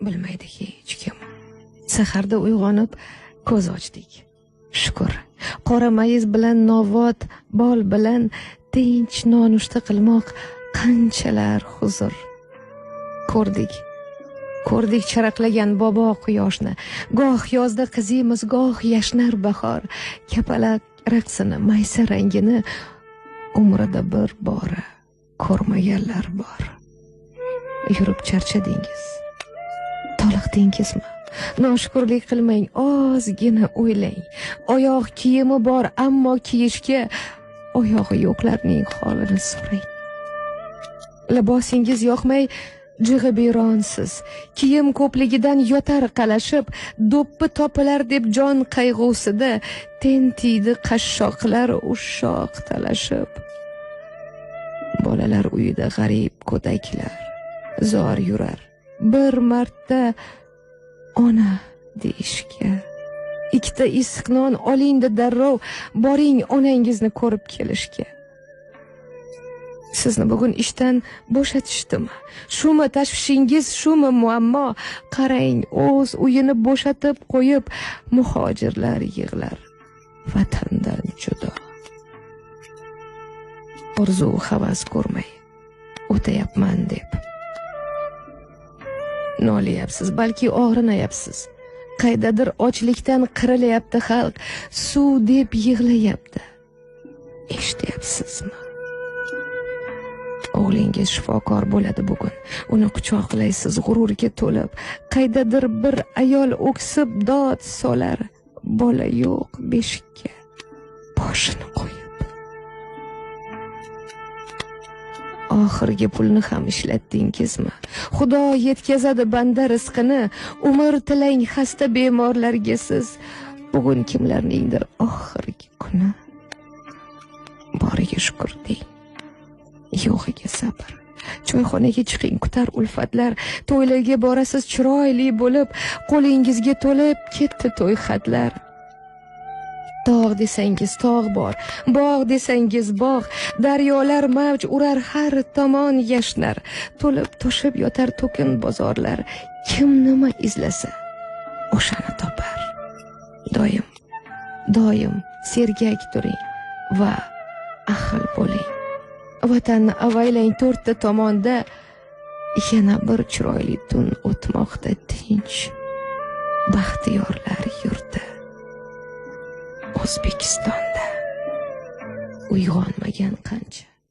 bilmaydi hech kim. Saharda uyg'onib ko'z ochdik. Shukr. Qora mayiz bilan novvot bol bilan tinch nonushta qilmoq qanchalar huzur. Ko'rdik charaqlagan bobo quyoshni. Goh yozda qizimiz, goh yashnar bahor. Kapalak raqsini, maysa rangini umrida bir bora ko'rmaganlar bor. Yurib charchadingiz. Toliqdingizmi? Noshukrlik qilmang, ozgina o'ylang. Oyoq kiyimi bor, ammo kiyishga oyog'i yo'qlarning holini so'rang. Libosingiz yoqmay jig'ibironsiz. Kiyim ko'pligidan yotar qalashib, do'ppi topilar deb jon qayg'usida tentiydi qashshoqlar ushoq talashib. Bolalar uyida g'arib ko'taklar zor yurar. Bir marta ona deyishga. Ikkita issiq non oling-da darrov, boring onangizni ko'rib kelishga. Sizni bugun ishdan bo'shatishdimi? Shumi tashvishingiz, shumi muammo? Qarang, o'z uyini bo'shatib qo'yib, muhojirlar yig'lar vatandan judo. Orzu havas ko'rmay o'tayapman deb nolayapsiz, balki og'rinayapsiz. Qaydadir ochlikdan qirilayapti xalq, suv deb yig'layapti. Eshityapsizmi? O'g'lingiz shifokor bo'ladi bugun. Uni quchoqlaysiz g'ururga to'lib. Qaydadir bir ayol o'ksib dod solar. Bola yo'q beshikka boshini qo'yib. Oxirgi pulni ham ishlatdingizmi? Xudo yetkazadi banda rizqini. Umr tilang xasta bemorlarga siz. Bugun kimlarningdir oxirgi kuni. Boriga shukr deng. Yo'g'iga sabr. Choyxonaga chiqing, kutar ulfatlar. To'ylarga borasiz chiroyli bo'lib, qo'lingizga to'lib ketdi to'y xatlar. Tog' desangiz tog' bor, bog' desangiz bog', daryolar mavj urar, har tomon yashnar, to'lib toshib yotar to'kin bozorlar. Kim nima izlasa, o'shani topar. Doim sergak turing va ahil bo'ling. Vatanni avaylang to'rtta tomonda, yana bir chiroyli tun o'tmoqda tinch. Baxtiyorlar yurti O'zbekistonda uyg'onmagan qancha